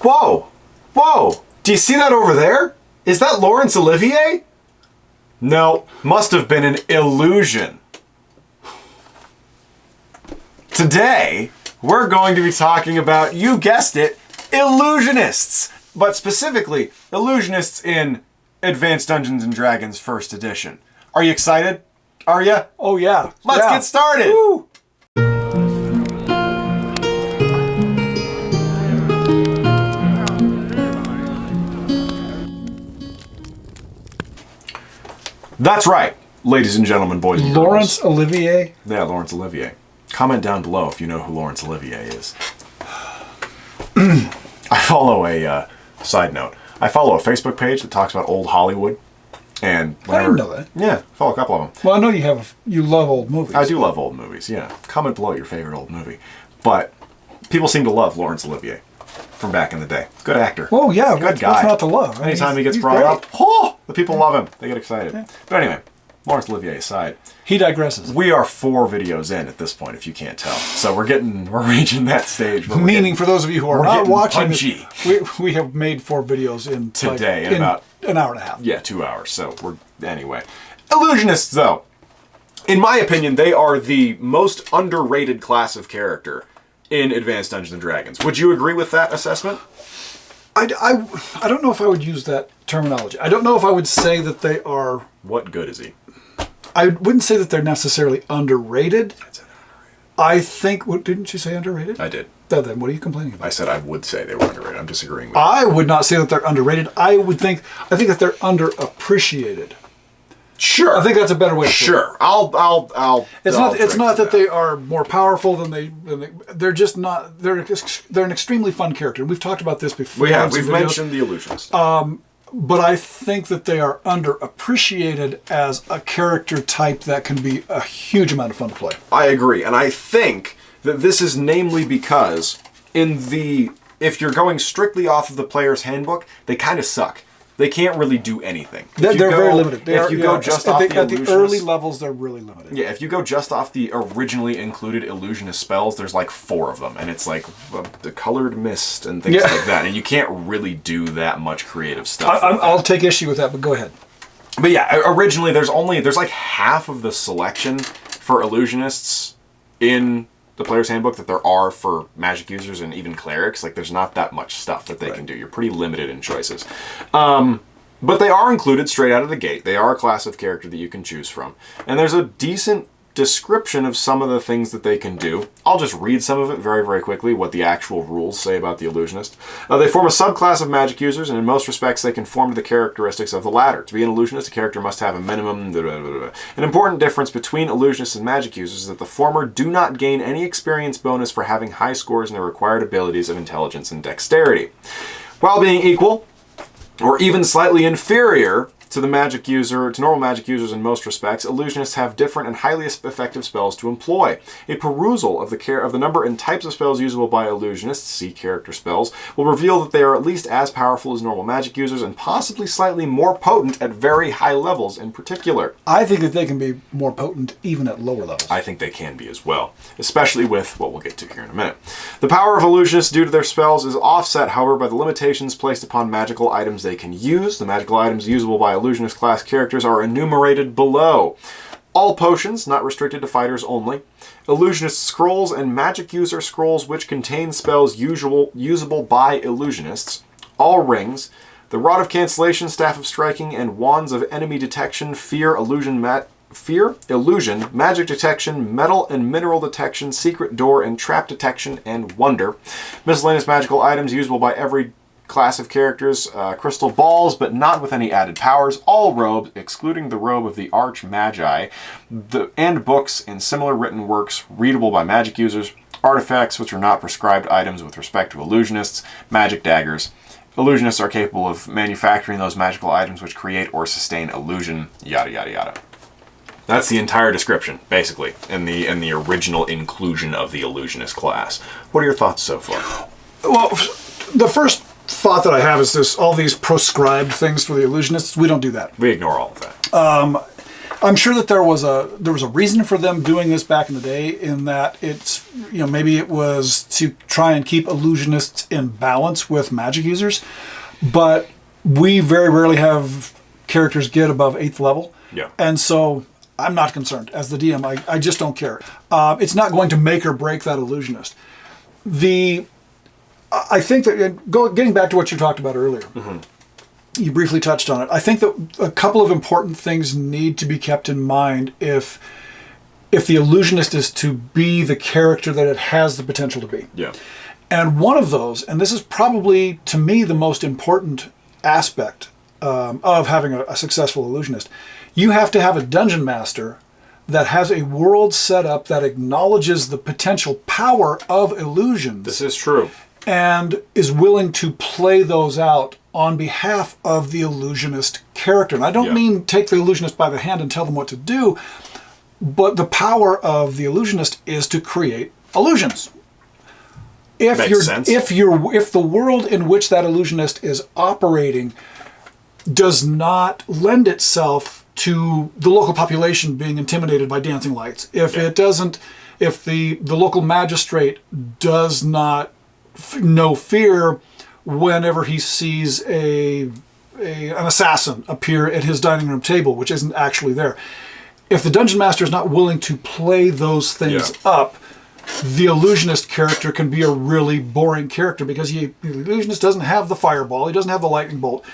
Whoa! Whoa! Do you see that over there? Is that Laurence Olivier? No, must have been an illusion. Today, we're going to be talking about, you guessed it, Illusionists. But specifically, Illusionists in Advanced Dungeons & Dragons 1st Edition. Are you excited? Are you? Oh yeah. Let's get started! Woo. That's right, ladies and gentlemen, boys and girls. Laurence Olivier? Yeah, Laurence Olivier. Comment down below if you know who Laurence Olivier is. I follow a, side note, I follow a Facebook page that talks about old Hollywood. And I didn't know that. Yeah, follow a couple of them. Well, I know you love old movies. I do love old movies, yeah. Comment below your favorite old movie. But people seem to love Laurence Olivier from back in the day. Good actor. Oh yeah, good guy. What's not to love? Anytime he gets brought up, oh, the people love him. They get excited. Yeah. But anyway, Laurence Olivier aside. He digresses. We are 4 videos in at this point, if you can't tell. So we're reaching that stage. Where Meaning, for those of you who are not watching, punchy. We have made 4 videos in today in about an hour and a half. Yeah, 2 hours. So anyway. Illusionists, though, in my opinion, they are the most underrated class of character in Advanced Dungeons & Dragons. Would you agree with that assessment? I don't know if I would use that terminology. I don't know if I would say that they are... What good is he? I wouldn't say that they're necessarily underrated. I said underrated. I think... didn't you say underrated? I did. Then what are you complaining about? I said I would say they were underrated. I'm disagreeing with you. I would not say that they're underrated. I think that they're underappreciated. Sure. I think that's a better way to put it. Sure. I'll It's not that they are more powerful than they're just not. They're an extremely fun character. We've talked about this before. We've mentioned the Illusionist. But I think that they are underappreciated as a character type that can be a huge amount of fun to play. I agree, and I think that this is namely because if you're going strictly off of the player's handbook, they kind of suck. They can't really do anything. They're very limited. If you go just off the at the early levels, they're really limited. Yeah, if you go just off the originally included Illusionist spells, there's like 4 of them, and it's like the colored mist and things like that, and you can't really do that much creative stuff. I'll take issue with that, but go ahead. But yeah, originally there's like half of the selection for Illusionists in the player's handbook that there are for magic users and even clerics. Like, there's not that much stuff that they can do. You're pretty limited in choices. But they are included straight out of the gate. They are a class of character that you can choose from. And there's a decent description of some of the things that they can do. I'll just read some of it very, very quickly, what the actual rules say about the Illusionist. They form a subclass of magic users, and in most respects they conform to the characteristics of the latter. To be an Illusionist, a character must have a minimum... An important difference between Illusionists and magic users is that the former do not gain any experience bonus for having high scores in their required abilities of intelligence and dexterity. While being equal, or even slightly inferior to normal magic users in most respects, Illusionists have different and highly effective spells to employ. A perusal of the number and types of spells usable by Illusionists, see character spells, will reveal that they are at least as powerful as normal magic users and possibly slightly more potent at very high levels in particular. I think that they can be more potent even at lower levels. I think they can be as well, especially with what we'll get to here in a minute. The power of Illusionists due to their spells is offset, however, by the limitations placed upon magical items they can use. The magical items usable by Illusionist class characters are enumerated below. All potions, not restricted to fighters only. Illusionist scrolls and magic user scrolls which contain spells usable by Illusionists. All rings. The Rod of Cancellation, Staff of Striking, and Wands of Enemy Detection, Fear, Illusion, Magic Detection, Metal and Mineral Detection, Secret Door, and Trap Detection, and Wonder. Miscellaneous magical items usable by every class of characters, crystal balls, but not with any added powers, all robes, excluding the robe of the Arch Magi, and books and similar written works readable by magic users, artifacts which are not prescribed items with respect to Illusionists, magic daggers. Illusionists are capable of manufacturing those magical items which create or sustain illusion, yada yada yada. That's the entire description, basically, in the original inclusion of the Illusionist class. What are your thoughts so far? Well, the first thought that I have is all these proscribed things for the Illusionists. We don't do that. We ignore all of that. I'm sure that there was a reason for them doing this back in the day, in that it's, maybe it was to try and keep illusionists in balance with magic users, but we very rarely have characters get above 8th level. Yeah. And so I'm not concerned as the DM. I just don't care. It's not going to make or break that illusionist. I think that, getting back to what you talked about earlier, you briefly touched on it. I think that a couple of important things need to be kept in mind if the illusionist is to be the character that it has the potential to be. Yeah. And one of those, and this is probably, to me, the most important aspect of having a successful illusionist, you have to have a dungeon master that has a world set up that acknowledges the potential power of illusions. This is true. And is willing to play those out on behalf of the illusionist character. And I don't mean take the illusionist by the hand and tell them what to do, but the power of the illusionist is to create illusions. If the world in which that illusionist is operating does not lend itself to the local population being intimidated by dancing lights, if the local magistrate does not know fear whenever he sees an assassin appear at his dining room table, which isn't actually there. If the dungeon master is not willing to play those things up, the illusionist character can be a really boring character, because the illusionist doesn't have the fireball, he doesn't have the lightning bolt.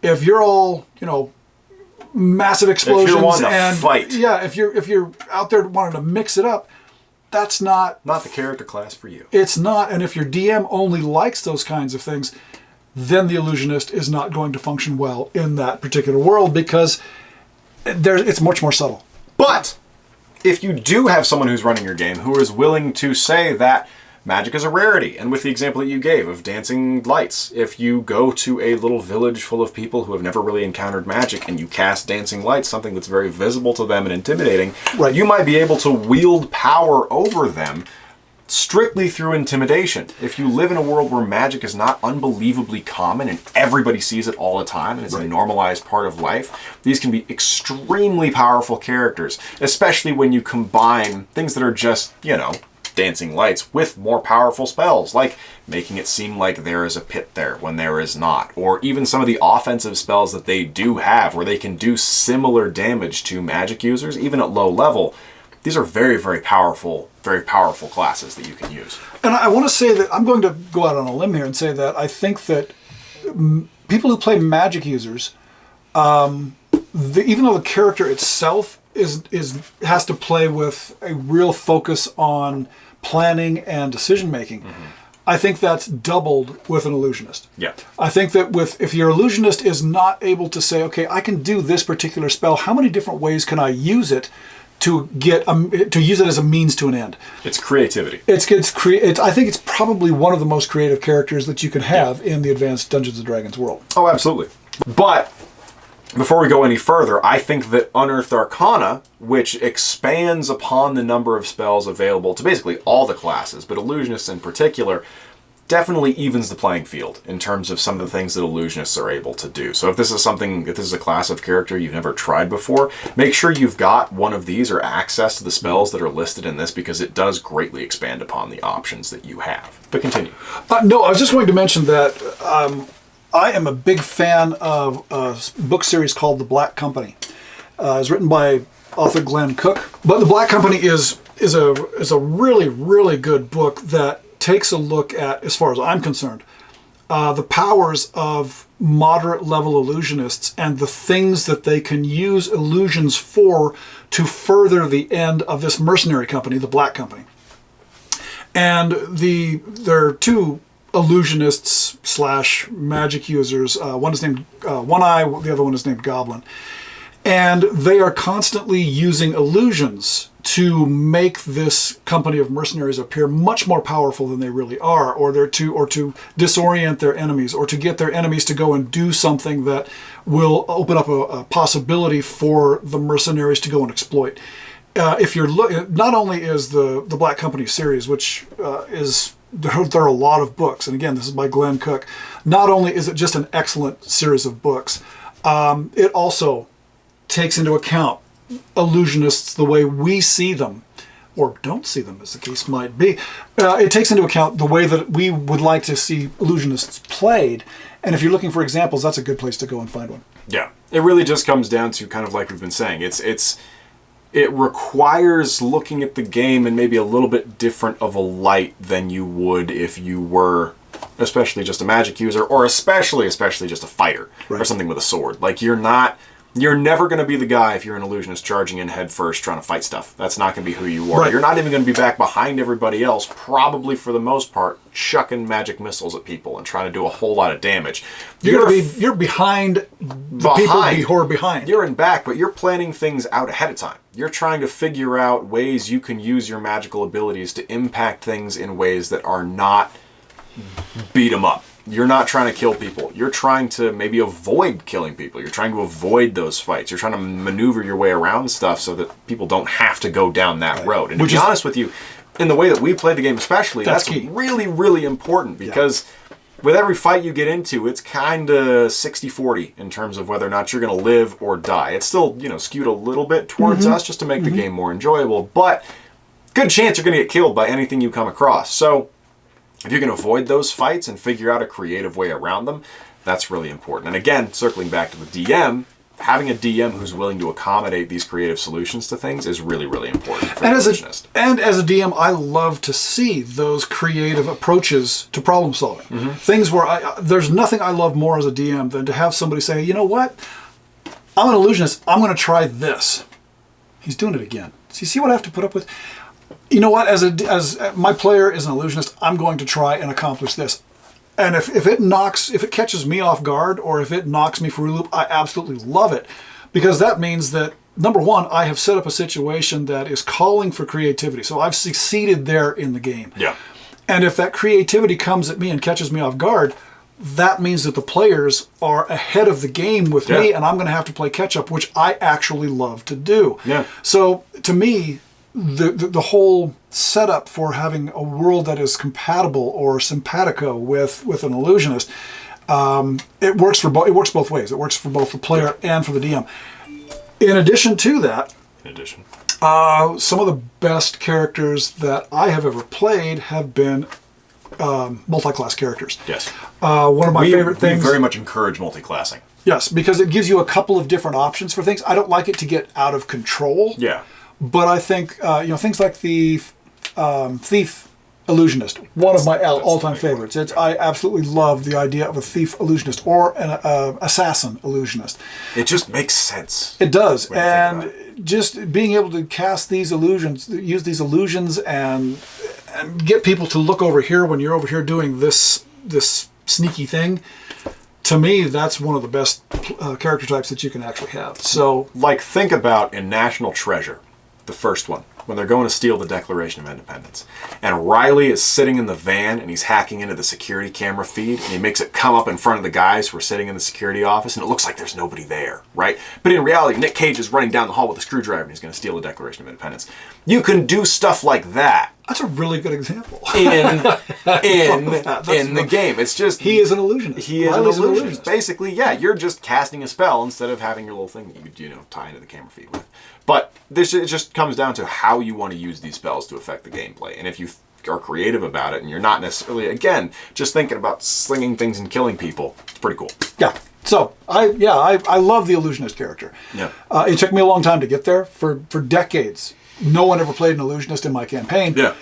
If you're all, massive explosions, if you're wanting to fight, if you're out there wanting to mix it up, that's not the character class for you. It's not. And if your DM only likes those kinds of things, then the illusionist is not going to function well in that particular world, because it's much more subtle. But if you do have someone who's running your game who is willing to say that magic is a rarity, and with the example that you gave of dancing lights, if you go to a little village full of people who have never really encountered magic and you cast dancing lights, something that's very visible to them and intimidating, you might be able to wield power over them strictly through intimidation. If you live in a world where magic is not unbelievably common and everybody sees it all the time and it's a normalized part of life, these can be extremely powerful characters, especially when you combine things that are just, dancing lights with more powerful spells, like making it seem like there is a pit there when there is not, or even some of the offensive spells that they do have where they can do similar damage to magic users, even at low level. These are very, very powerful classes that you can use. And I want to say that I'm going to go out on a limb here and say that I think that people who play magic users, even though the character itself has to play with a real focus on planning and decision making, I think that's doubled with an illusionist. Yeah. I think that if your illusionist is not able to say, okay, I can do this particular spell, how many different ways can I use it to use it as a means to an end? It's creativity. I think it's probably one of the most creative characters that you can have in the Advanced Dungeons & Dragons world. Oh, absolutely. But before we go any further, I think that Unearthed Arcana, which expands upon the number of spells available to basically all the classes, but Illusionists in particular, definitely evens the playing field in terms of some of the things that Illusionists are able to do. So if this is a class of character you've never tried before, make sure you've got one of these or access to the spells that are listed in this, because it does greatly expand upon the options that you have. But continue. No, I was just going to mention that I am a big fan of a book series called The Black Company. It's written by author Glenn Cook. But The Black Company is a really, really good book that takes a look at, as far as I'm concerned, the powers of moderate level illusionists and the things that they can use illusions for to further the end of this mercenary company, the Black Company. And there are two illusionists / magic users. One is named One Eye, the other one is named Goblin. And they are constantly using illusions to make this company of mercenaries appear much more powerful than they really are, or to disorient their enemies, or to get their enemies to go and do something that will open up a possibility for the mercenaries to go and exploit. If you're not only is the Black Company series, which there are a lot of books, and again, this is by Glenn Cook. Not only is it just an excellent series of books, it also takes into account illusionists the way we see them, or don't see them, as the case might be. It takes into account the way that we would like to see illusionists played. And if you're looking for examples, that's a good place to go and find one. Yeah. It really just comes down to kind of like we've been saying. It requires looking at the game in maybe a little bit different of a light than you would if you were especially just a magic user, or especially just a fighter, right, or something with a sword. Like, you're never going to be the guy if you're an illusionist charging in head first trying to fight stuff. That's not going to be who you are. Right. You're not even going to be back behind everybody else, probably for the most part, chucking magic missiles at people and trying to do a whole lot of damage. You're behind the people who are behind. You're in back, but you're planning things out ahead of time. You're trying to figure out ways you can use your magical abilities to impact things in ways that are not beat them up. You're not trying to kill people. You're trying to maybe avoid killing people. You're trying to avoid those fights. You're trying to maneuver your way around stuff so that people don't have to go down that road. And to be honest with you, in the way that we play the game especially, that's really, really important, because with every fight you get into, it's kind of 60-40 in terms of whether or not you're going to live or die. It's still, skewed a little bit towards us just to make the game more enjoyable, but good chance you're going to get killed by anything you come across. So if you can avoid those fights and figure out a creative way around them, that's really important. And again, circling back to the DM, having a DM who's willing to accommodate these creative solutions to things is really, really important for the illusionist. And as a DM, I love to see those creative approaches to problem solving. Things where there's nothing I love more as a DM than to have somebody say, you know what? I'm an illusionist. I'm going to try this. He's doing it again. So you see what I have to put up with? You know what? As my player is an illusionist, I'm going to try and accomplish this. And if it catches me off guard, or if it knocks me for a loop, I absolutely love it, because that means that, number one, I have set up a situation that is calling for creativity. So I've succeeded there in the game. Yeah. And if that creativity comes at me and catches me off guard, that means that the players are ahead of the game with me, and I'm going to have to play catch up, which I actually love to do. Yeah. So to me, the whole setup for having a world that is compatible or simpatico with an illusionist, it works both ways. It works for both the player and for the DM. In addition to that, some of the best characters that I have ever played have been multi-class characters. Yes. One of my favorite things. We very much encourage multi-classing. Yes, because it gives you a couple of different options for things. I don't like it to get out of control. Yeah. But I think things like the thief illusionist, one of my all-time favorites. I absolutely love the idea of a thief illusionist or an assassin illusionist. It just makes sense. It does, and just being able to cast these illusions, use these illusions, and get people to look over here when you're over here doing this sneaky thing. To me, that's one of the best character types that you can actually have. So, like, think about in National Treasure, the first one, when they're going to steal the Declaration of Independence. And Riley is sitting in the van, and he's hacking into the security camera feed, and he makes it come up in front of the guys who are sitting in the security office, and it looks like there's nobody there, right? But in reality, Nick Cage is running down the hall with a screwdriver, and he's going to steal the Declaration of Independence. You can do stuff like that. That's a really good example. in the game. It's just... He is an illusionist. He is an illusionist. Basically, yeah, you're just casting a spell instead of having your little thing that you tie into the camera feed with. But it just comes down to how you want to use these spells to affect the gameplay. And if you are creative about it and you're not necessarily, again, just thinking about slinging things and killing people, it's pretty cool. Yeah. So, I love the illusionist character. Yeah. It took me a long time to get there. For decades, no one ever played an illusionist in my campaign. Yeah.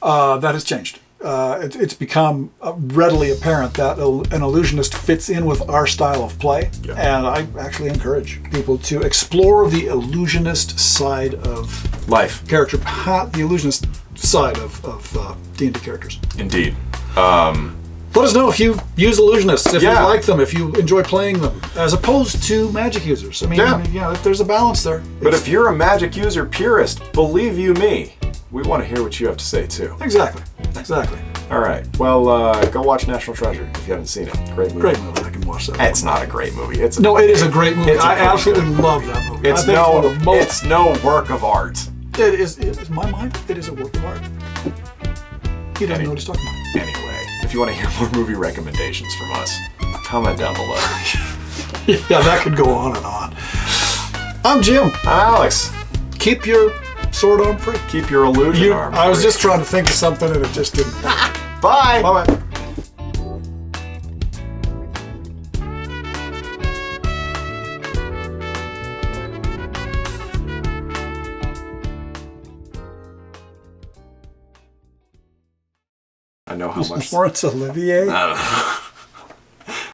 That has changed. It's become readily apparent that an illusionist fits in with our style of play, and I actually encourage people to explore the illusionist side of life, the illusionist side of D&D characters. Indeed. Let us know if you use illusionists, if you like them, if you enjoy playing them, as opposed to magic users. I mean, if there's a balance there. But if you're a magic user purist, believe you me, we want to hear what you have to say too. Exactly. All right. Well, go watch National Treasure if you haven't seen it. Great movie. Great movie. I can watch that. It's not a great movie. It is a great movie. I absolutely love that movie. It's no work of art. It is. In my mind, it is a work of art. He doesn't know what he's talking about. Anyway, if you want to hear more movie recommendations from us, comment down below. Yeah, that could go on and on. I'm Jim. I'm Alex. Keep your sword arm free. Keep your illusion arm I was free. just trying to think of something and it just didn't. Bye. Bye-bye. I know how much. Laurence Olivier. I don't know.